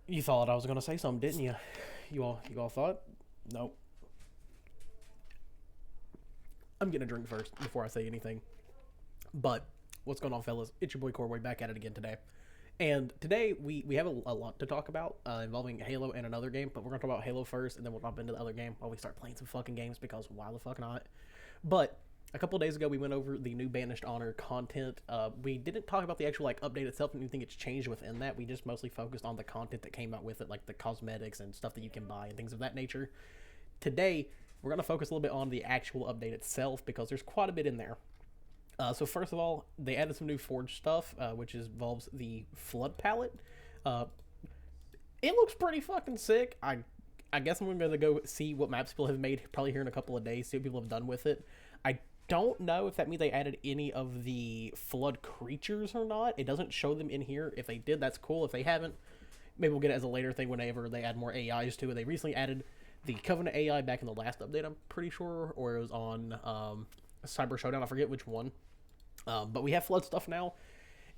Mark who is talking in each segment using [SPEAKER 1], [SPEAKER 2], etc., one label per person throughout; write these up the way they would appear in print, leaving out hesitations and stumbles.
[SPEAKER 1] You thought I was gonna say something, didn't you? You all thought? Nope. I'm getting a drink first before I say anything. But what's going on, fellas? It's your boy Corway back at it again today. And today we have a lot to talk about involving Halo and another game, but we're gonna talk about Halo first, and then we'll jump into the other game while we start playing some fucking games because why the fuck not? But a couple of days ago, we went over the new Banished Honor content. We didn't talk about the actual update itself and anything it's changed within that. We just mostly focused on the content that came out with it, like the cosmetics and stuff that you can buy and things of that nature. Today, we're going to focus a little bit on the actual update itself because there's quite a bit in there. So first of all, they added some new Forge stuff, which involves the Flood palette. Uh, it looks pretty fucking sick. I guess I'm going to go see what maps people have made probably here in a couple of days, see what people have done with it. I don't know if that means they added any of the Flood creatures or not. It doesn't show them in here. If they did, that's cool. If they haven't, maybe we'll get it as a later thing whenever they add more AIs to it. They recently added the Covenant AI back in the last update, I'm pretty sure, or it was on Cyber Showdown. I forget which one. But we have Flood stuff now.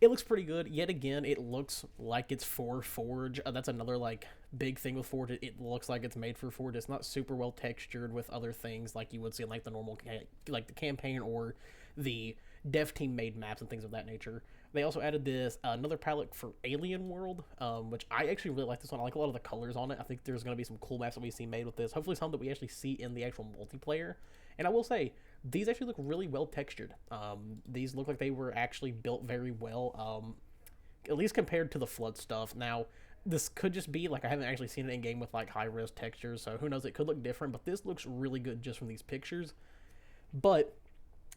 [SPEAKER 1] It looks pretty good. Yet again, it looks like it's for Forge. That's another big thing with Forge. It looks like it's made for Forge. It's not super well textured with other things like you would see in the normal like the campaign or the dev team made maps and things of that nature. They also added this another palette for Alien World, which I actually really like this one. I like a lot of the colors on it. I think there's going to be some cool maps that we see made with this. Hopefully, some that we actually see in the actual multiplayer. And I will say, these actually look really well textured. These look like they were actually built very well, at least compared to the Flood stuff. Now, this could just be I haven't actually seen it in game with high res textures, so who knows? It could look different, but this looks really good just from these pictures. But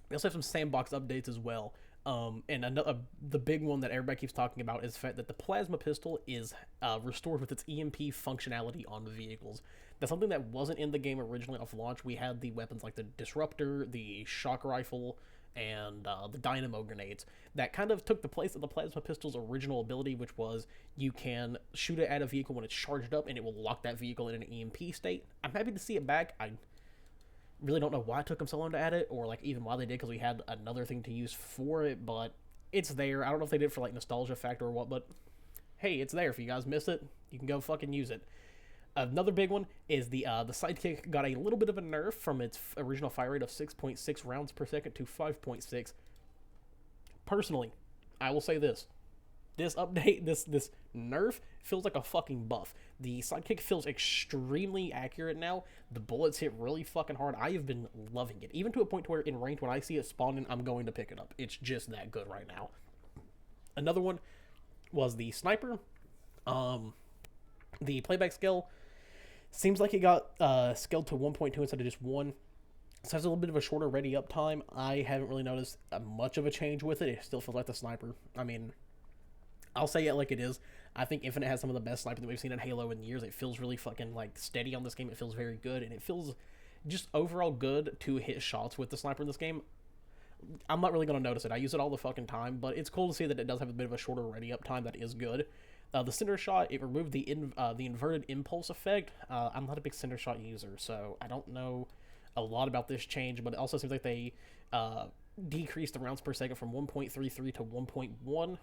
[SPEAKER 1] we also have some sandbox updates as well. And the big one that everybody keeps talking about is the fact that the plasma pistol is restored with its EMP functionality on the vehicles. That's something that wasn't in the game originally off launch. We had the weapons like the disruptor, the shock rifle, and the dynamo grenades that kind of took the place of the plasma pistol's original ability, which was you can shoot it at a vehicle when it's charged up and it will lock that vehicle in an EMP state. I'm happy to see it back. I really don't know why it took them so long to add it, or even why they did, because we had another thing to use for it, but it's there. I don't know if they did it for nostalgia factor or what, but hey, it's there. If you guys miss it, you can go fucking use it. Another big one is the sidekick got a little bit of a nerf from its original fire rate of 6.6 rounds per second to 5.6. Personally, I will say this update, this nerf feels like a fucking buff. The sidekick feels extremely accurate now. The bullets hit really fucking hard. I have been loving it, even to a point where in range when I see it spawning, I'm going to pick it up. It's just that good right now. Another one was the sniper. The playback skill seems like it got scaled to 1.2 instead of just 1. So it's a little bit of a shorter ready up time. I haven't really noticed much of a change with it. It still feels like the sniper. I mean, I'll say it like it is. I think Infinite has some of the best sniping that we've seen in Halo in years. It feels really fucking steady on this game. It feels very good, and it feels just overall good to hit shots with the sniper in this game. I'm not really going to notice it. I use it all the fucking time, but it's cool to see that it does have a bit of a shorter ready up time. That is good. The center shot, it removed the inverted impulse effect. I'm not a big center shot user, so I don't know a lot about this change, but it also seems like they decreased the rounds per second from 1.33 to 1.1.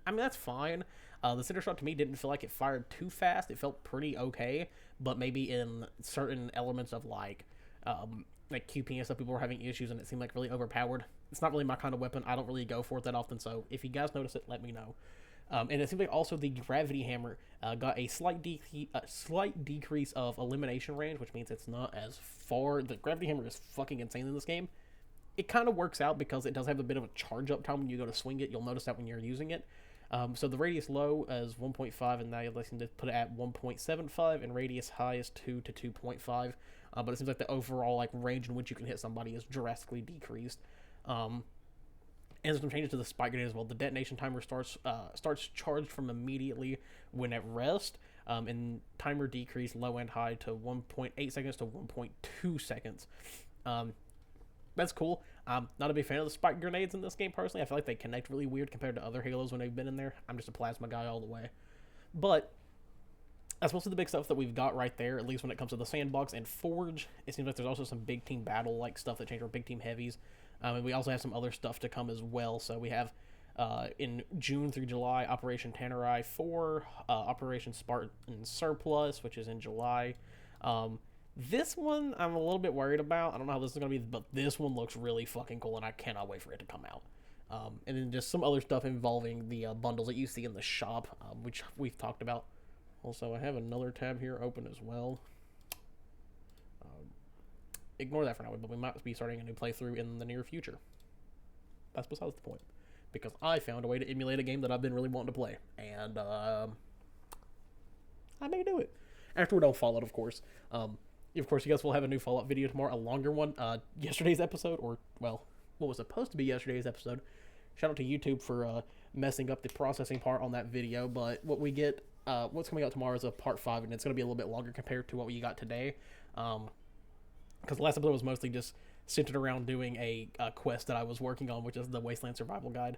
[SPEAKER 1] I mean, that's fine. The center shot to me didn't feel like it fired too fast. It felt pretty okay, but maybe in certain elements of QP and stuff, people were having issues and it seemed really overpowered. It's not really my kind of weapon. I don't really go for it that often, so if you guys notice it, let me know. And it seems like also the gravity hammer got a slight decrease of elimination range, which means it's not as far. The gravity hammer is fucking insane in this game. It kind of works out because it does have a bit of a charge up time when you go to swing it. You'll notice that when you're using it. So the radius low is 1.5, and now you're listening to put it at 1.75, and radius high is 2 to 2.5. But it seems like the overall range in which you can hit somebody is drastically decreased. And there's some changes to the spike grenade as well. The detonation timer starts charged from immediately when at rest, and timer decreased low and high to 1.8 seconds to 1.2 seconds. That's cool. I'm not a big fan of the spike grenades in this game personally. I feel like they connect really weird compared to other Halos when they've been in there. I'm just a plasma guy all the way. But that's mostly the big stuff that we've got right there, at least when it comes to the sandbox and Forge. It seems like there's also some big team battle stuff that changed, or big team heavies. And we also have some other stuff to come as well. So we have in June through July, Operation Tannerai 4, Operation Spartan Surplus, which is in July. This one I'm a little bit worried about. I don't know how this is going to be, but this one looks really fucking cool, and I cannot wait for it to come out. And then just some other stuff involving the bundles that you see in the shop, which we've talked about. Also, I have another tab here open as well. Ignore that for now, but we might be starting a new playthrough in the near future. That's besides the point. Because I found a way to emulate a game that I've been really wanting to play. And, I may do it. After we're done with Fallout, of course. Of course, you guys will have a new Fallout video tomorrow, a longer one. Yesterday's episode, or, well, what was supposed to be yesterday's episode. Shout out to YouTube for messing up the processing part on that video. But what we get, what's coming out tomorrow is a part 5, and it's going to be a little bit longer compared to what we got today. Because the last episode was mostly just centered around doing a quest that I was working on, which is the Wasteland Survival Guide.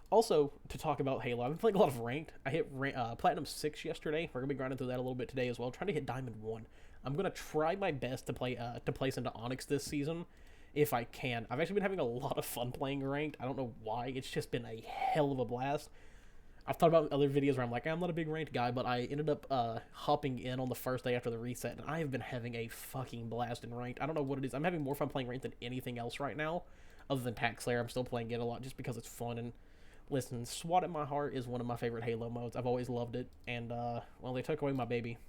[SPEAKER 1] Also, to talk about Halo, I've been playing a lot of Ranked. I hit Platinum 6 yesterday. We're going to be grinding through that a little bit today as well, trying to hit Diamond 1. I'm going to try my best to place into Onyx this season, if I can. I've actually been having a lot of fun playing Ranked. I don't know why. It's just been a hell of a blast. I've thought about other videos where I'm like, I'm not a big Ranked guy, but I ended up hopping in on the first day after the reset, and I have been having a fucking blast in Ranked. I don't know what it is. I'm having more fun playing Ranked than anything else right now, other than Tax Slayer. I'm still playing it a lot just because it's fun. And listen, SWAT at my heart is one of my favorite Halo modes. I've always loved it, and well, they took away my baby.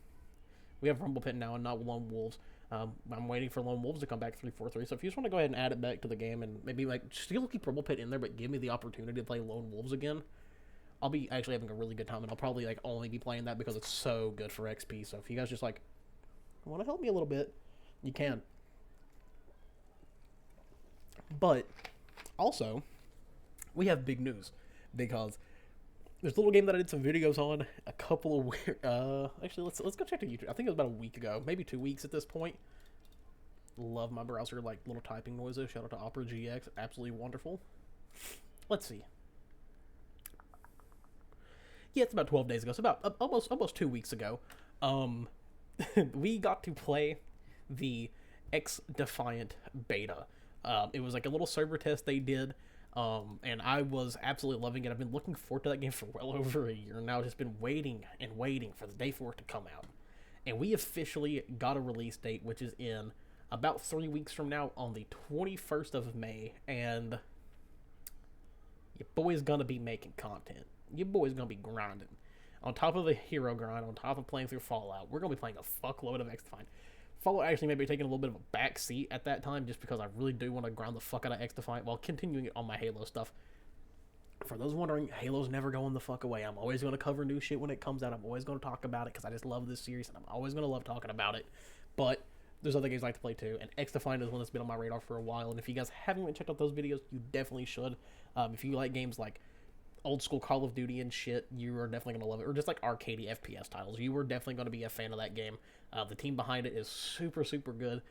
[SPEAKER 1] We have Rumble Pit now and not Lone Wolves. I'm waiting for Lone Wolves to come back 343. So if you just want to go ahead and add it back to the game and maybe like still keep Rumble Pit in there, but give me the opportunity to play Lone Wolves again, I'll be actually having a really good time, and I'll probably like only be playing that because it's so good for XP. So if you guys just like want to help me a little bit, you can. But also, we have big news because there's a little game that I did some videos on a couple of weird, actually let's go check the YouTube. I think it was about a week ago, maybe 2 weeks at this point. Love my browser like little typing noises. Shout out to Opera GX, absolutely wonderful. Let's see. Yeah, it's about 12 days ago. So about almost 2 weeks ago, we got to play the XDefiant beta. It was like a little server test they did, and I was absolutely loving it. I've been looking forward to that game for well over a year now. I've just been waiting and waiting for the day for it to come out. And we officially got a release date, which is in about 3 weeks from now on the 21st of May. And your boy's gonna be making content. Your boy's gonna be grinding. On top of the hero grind, on top of playing through Fallout, we're gonna be playing a fuckload of XDefiant. Fallout actually may be taking a little bit of a back seat at that time, just because I really do want to grind the fuck out of XDefiant while continuing it on my Halo stuff. For those wondering, Halo's never going the fuck away. I'm always going to cover new shit when it comes out. I'm always going to talk about it because I just love this series, and I'm always going to love talking about it. But there's other games I like to play too, and XDefiant is one that's been on my radar for a while. And if you guys haven't checked out those videos, you definitely should. If you like games like old school Call of Duty and shit, you are definitely going to love it. Or just like arcadey FPS titles, you are definitely going to be a fan of that game. The team behind it is super, super good.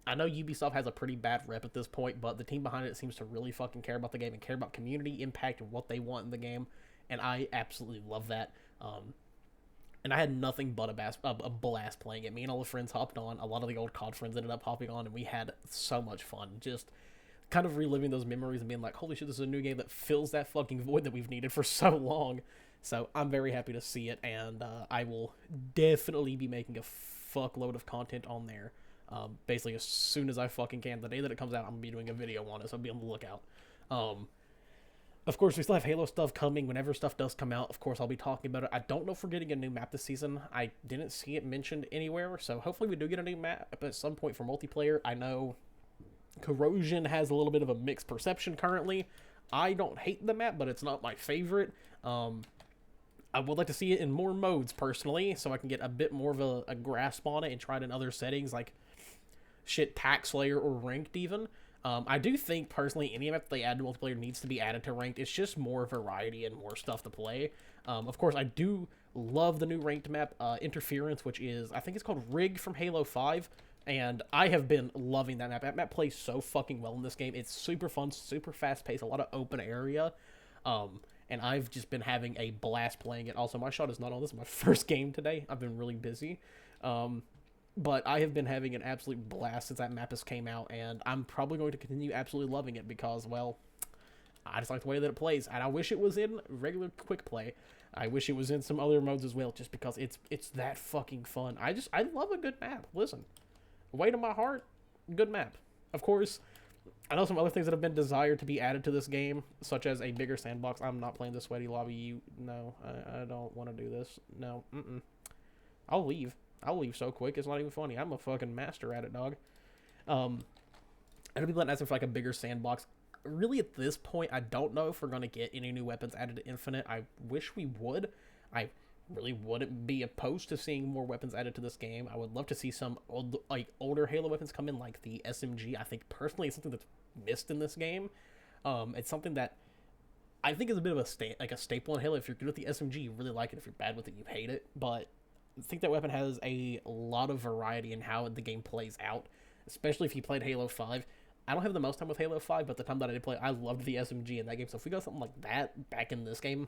[SPEAKER 1] I know Ubisoft has a pretty bad rep at this point, but the team behind it seems to really fucking care about the game and care about community impact and what they want in the game, and I absolutely love that. And I had nothing but a blast playing it. Me and all the friends hopped on. A lot of the old COD friends ended up hopping on, and we had so much fun. Just kind of reliving those memories and being like, holy shit, this is a new game that fills that fucking void that we've needed for so long. So I'm very happy to see it, and I will definitely be making a fuckload of content on there. Basically as soon as I fucking can. The day that it comes out, I'm gonna be doing a video on it, so be on the lookout. Of course, we still have Halo stuff coming. Whenever stuff does come out, of course, I'll be talking about it. I don't know if we're getting a new map this season. I didn't see it mentioned anywhere, so hopefully we do get a new map at some point for multiplayer. I know Corrosion has a little bit of a mixed perception currently. I don't hate the map, but it's not my favorite. I would like to see it in more modes, personally, so I can get a bit more of a grasp on it and try it in other settings, like shit, Tax Slayer or Ranked even. I do think, personally, any map that they add to multiplayer needs to be added to Ranked. It's just more variety and more stuff to play. Of course, I do love the new Ranked map, Interference, which is, I think it's called Rig from Halo 5, and I have been loving that map. That map plays so fucking well in this game. It's super fun, super fast-paced, a lot of open area, and I've just been having a blast playing it. Also, my shot is not on. This is my first game today. I've been really busy. But I have been having an absolute blast since that map has came out, and I'm probably going to continue absolutely loving it because, well, I just like the way that it plays, and I wish it was in regular quick play. I wish it was in some other modes as well, just because it's that fucking fun. I love a good map. Listen, way to my heart, good map. Of course, I know some other things that have been desired to be added to this game, such as a bigger sandbox. I'm not playing the sweaty lobby. No, I don't want to do this. No, I'll leave. I'll leave so quick. It's not even funny. I'm a fucking master at it, dog. And people that asking for like a bigger sandbox. Really, at this point, I don't know if we're gonna get any new weapons added to Infinite. I wish we would. I really wouldn't be opposed to seeing more weapons added to this game. I would love to see some older Halo weapons come in, like the SMG. I think personally, it's something that's missed in this game. It's something that I think is a bit of a staple in Halo. If you're good with the SMG, you really like it. If you're bad with it, you hate it. But I think that weapon has a lot of variety in how the game plays out, especially if you played Halo 5. I don't have the most time with Halo 5, but the time that I did play, I loved the SMG in that game. So if we got something like that back in this game,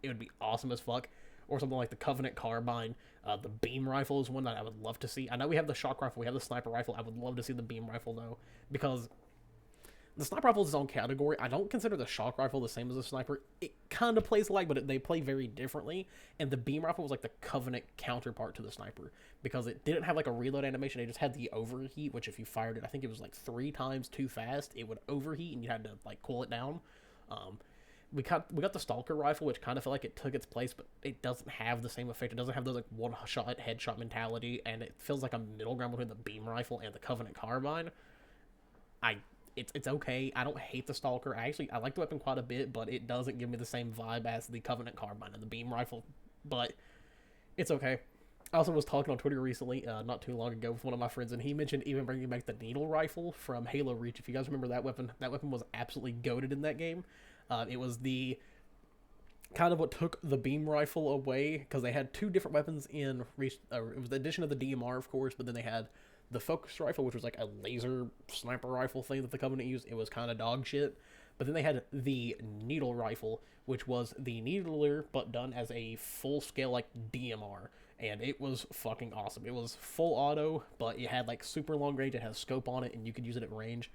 [SPEAKER 1] it would be awesome as fuck. Or something like the Covenant Carbine. The beam rifle is one that I would love to see. I know we have the shock rifle, we have the sniper rifle. I would love to see the beam rifle, though, because the sniper rifle is its own category. I don't consider the shock rifle the same as the sniper. It kind of plays alike, but they play very differently. And the beam rifle was like the Covenant counterpart to the sniper, because it didn't have like a reload animation. It just had the overheat, which if you fired it, I think it was like 3 times too fast, it would overheat and you had to like cool it down. We got the Stalker rifle, which kind of felt like it took its place, but it doesn't have the same effect. It doesn't have those like one-shot headshot mentality, and it feels like a middle ground between the beam rifle and the Covenant Carbine. It's okay. I don't hate the Stalker. I like the weapon quite a bit, but it doesn't give me the same vibe as the Covenant Carbine and the beam rifle. But it's okay. I also was talking on Twitter recently, not too long ago, with one of my friends, and he mentioned even bringing back the needle rifle from Halo Reach. If you guys remember that weapon was absolutely goated in that game. It was the kind of what took the beam rifle away, because they had 2 different weapons in Reach. It was the addition of the DMR, of course, but then they had the focus rifle, which was like a laser sniper rifle thing that the Covenant used. It was kind of dog shit. But then they had the needle rifle, which was the needler, but done as a full-scale, like, DMR. And it was fucking awesome. It was full auto, but it had, like, super long range. It has scope on it, and you could use it at range.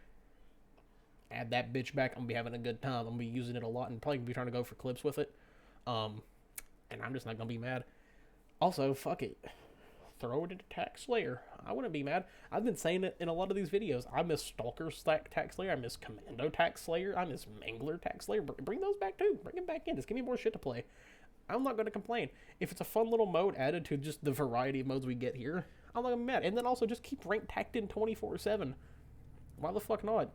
[SPEAKER 1] Add that bitch back, I'm gonna be having a good time. I'm gonna be using it a lot and probably gonna be trying to go for clips with it. And I'm just not gonna be mad. Also, fuck it. Throw it into Tac Slayer. I wouldn't be mad. I've been saying it in a lot of these videos. I miss Stalker Tac Slayer. I miss Commando Tac Slayer. I miss Mangler Tac Slayer. Bring those back too. Bring them back in. Just give me more shit to play. I'm not going to complain. If it's a fun little mode added to just the variety of modes we get here, I'm not going to be mad. And then also just keep rank tacked in 24/7. Why the fuck not?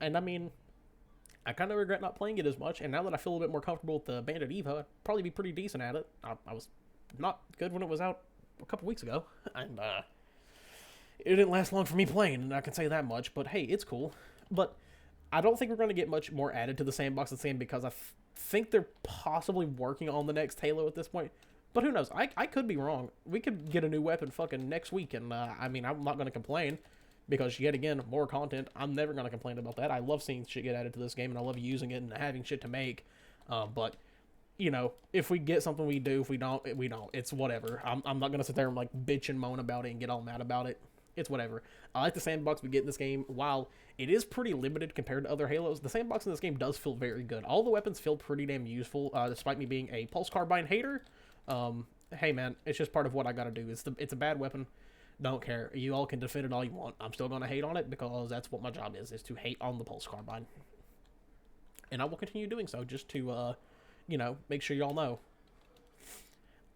[SPEAKER 1] And I mean, I kind of regret not playing it as much. And now that I feel a bit more comfortable with the Bandit Evo, I'd probably be pretty decent at it. I was not good when it was out a couple weeks ago, and it didn't last long for me playing, and I can say that much. But hey, it's cool. But I don't think we're going to get much more added to the sandbox of the same, because I think they're possibly working on the next Halo at this point. But who knows? I could be wrong. We could get a new weapon fucking next week, and I mean, I'm not going to complain, because yet again, more content. I'm never going to complain about that. I love seeing shit get added to this game, and I love using it and having shit to make. But you know, if we get something, we do. If we don't, we don't. It's whatever. I'm not going to sit there and, like, bitch and moan about it and get all mad about it. It's whatever. I like the sandbox we get in this game. While it is pretty limited compared to other Halos, the sandbox in this game does feel very good. All the weapons feel pretty damn useful, despite me being a Pulse Carbine hater. Hey, man, it's just part of what I got to do. It's a bad weapon. Don't care. You all can defend it all you want. I'm still going to hate on it, because that's what my job is to hate on the Pulse Carbine. And I will continue doing so, just to, you know, make sure y'all know.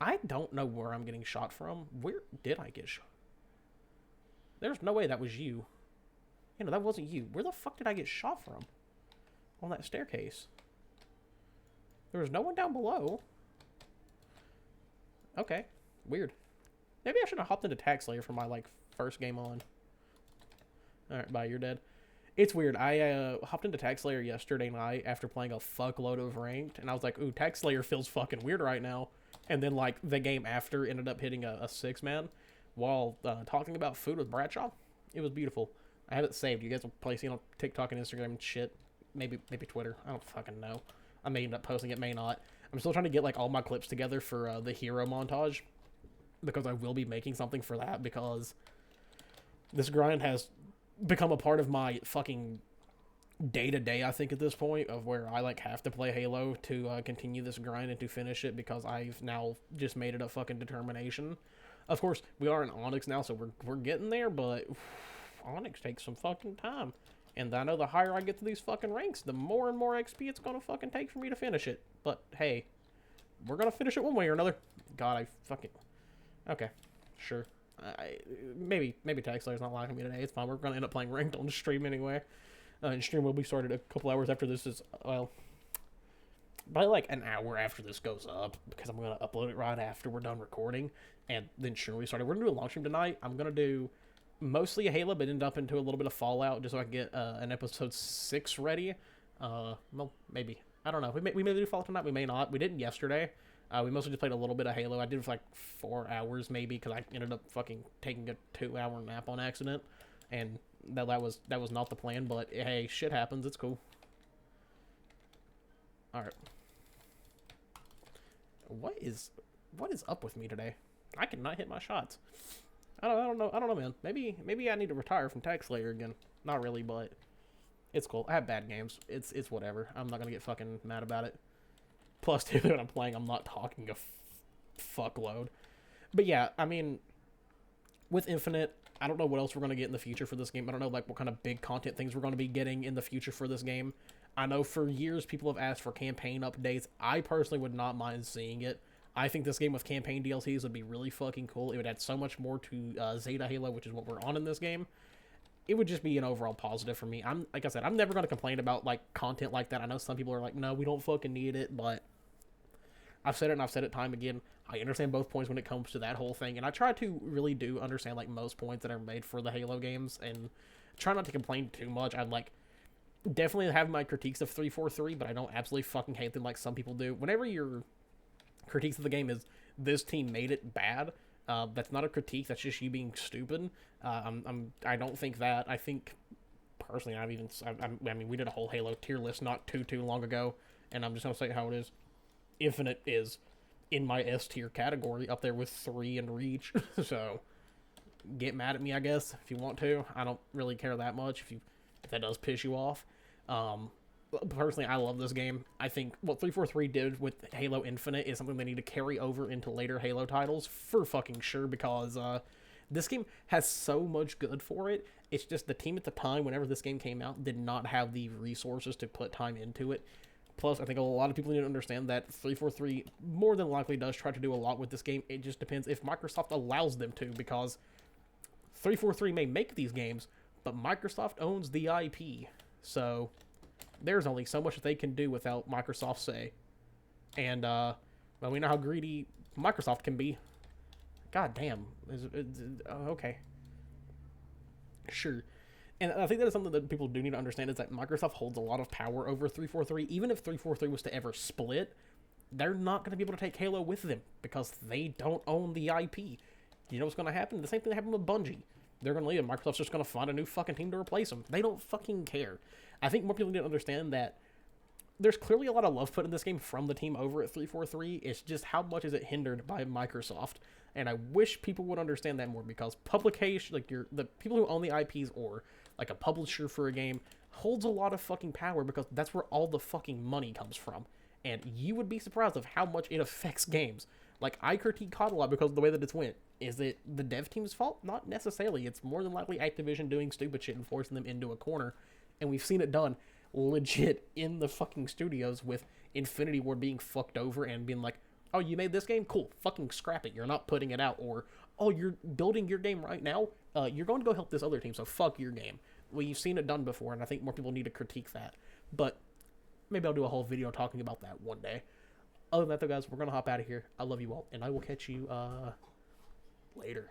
[SPEAKER 1] I don't know where I'm getting shot from. Where did I get shot? There's no way that was you. You know, that wasn't you. Where the fuck did I get shot from? On that staircase. There was no one down below. Okay. Weird. Maybe I should have hopped into Tac Slayer for my, like, first game on. Alright, bye, you're dead. It's weird. I hopped into Tac Slayer yesterday night after playing a fuckload of ranked, and I was like, ooh, Tac Slayer feels fucking weird right now. And then, like, the game after ended up hitting a 6-man while talking about food with Bradshaw. It was beautiful. I have it saved. You guys will probably see it on TikTok and Instagram and shit. Maybe Twitter. I don't fucking know. I may end up posting it, may not. I'm still trying to get, like, all my clips together for the hero montage, because I will be making something for that, because this grind has become a part of my fucking day to day, I think, at this point, of where I like have to play Halo to continue this grind and to finish it, because I've now just made it a fucking determination. Of course, we are in Onyx now, so we're getting there, but Onyx takes some fucking time. And I know the higher I get to these fucking ranks, the more and more XP it's gonna fucking take for me to finish it. But hey, we're gonna finish it one way or another. God, I fucking... Okay, sure. Maybe Tag Slayer's not liking me today. It's fine. We're gonna end up playing ranked on the stream anyway. And stream will be started a couple hours after this is, well, probably like an hour after this goes up, because I'm gonna upload it right after we're done recording, and then stream will be started. We're gonna do a long stream tonight. I'm gonna do mostly a Halo, but end up into a little bit of Fallout, just so I can get an episode 6 ready. Well, maybe. I don't know. We may do Fallout tonight. We may not. We didn't yesterday. We mostly just played a little bit of Halo. I did it for like 4 hours maybe, because I ended up fucking taking a 2-hour nap on accident, and that was not the plan. But hey, shit happens. It's cool. All right. What is up with me today? I cannot hit my shots. I don't know, man. Maybe I need to retire from Tag Slayer again. Not really, but it's cool. I have bad games. It's whatever. I'm not gonna get fucking mad about it. Plus, too, when I'm playing, I'm not talking a fuckload. But yeah, I mean, with Infinite, I don't know what else we're gonna get in the future for this game. I don't know like what kind of big content things we're gonna be getting in the future for this game. I know for years people have asked for campaign updates. I personally would not mind seeing it. I think this game with campaign DLCs would be really fucking cool. It would add so much more to Zeta Halo, which is what we're on in this game. It would just be an overall positive for me. Like I said, I'm never going to complain about like content like that. I know some people are like, no, we don't fucking need it, but I've said it and I've said it time again. I understand both points when it comes to that whole thing, and I try to really do understand like most points that are made for the Halo games, and try not to complain too much. I'd like definitely have my critiques of 343, but I don't absolutely fucking hate them like some people do. Whenever your critiques of the game is this team made it bad, that's not a critique. That's just you being stupid. I don't think that. I think personally, I mean, we did a whole Halo tier list not too long ago, and I'm just gonna say how it is. Infinite is in my S tier category, up there with 3 and Reach. So get mad at me, I guess, if you want to. I don't really care that much if that does piss you off. Personally, I love this game. I think what 343 did with Halo Infinite is something they need to carry over into later Halo titles for fucking sure, because this game has so much good for it. It's just the team at the time, whenever this game came out, did not have the resources to put time into it. Plus, I think a lot of people need to understand that 343 more than likely does try to do a lot with this game. It just depends if Microsoft allows them to, because 343 may make these games, but Microsoft owns the IP. So there's only so much that they can do without Microsoft's say. And, well, we know how greedy Microsoft can be. God damn. Okay. Sure. And I think that is something that people do need to understand, is that Microsoft holds a lot of power over 343. Even if 343 was to ever split, they're not going to be able to take Halo with them, because they don't own the IP. You know what's going to happen? The same thing that happened with Bungie. They're going to leave, and Microsoft's just going to find a new fucking team to replace them. They don't fucking care. I think more people need to understand that there's clearly a lot of love put in this game from the team over at 343. It's just how much is it hindered by Microsoft. And I wish people would understand that more, because publication, like the people who own the IPs, or like a publisher for a game, holds a lot of fucking power, because that's where all the fucking money comes from. And you would be surprised of how much it affects games. Like, I critique COD a lot because of the way that it's went. Is it the dev team's fault? Not necessarily. It's more than likely Activision doing stupid shit and forcing them into a corner. And we've seen it done legit in the fucking studios, with Infinity Ward being fucked over and being like, oh, you made this game? Cool. Fucking scrap it. You're not putting it out. Or, oh, you're building your game right now? You're going to go help this other team, so fuck your game. Well, you've seen it done before, and I think more people need to critique that. But maybe I'll do a whole video talking about that one day. Other than that, though, guys, we're going to hop out of here. I love you all, and I will catch you later.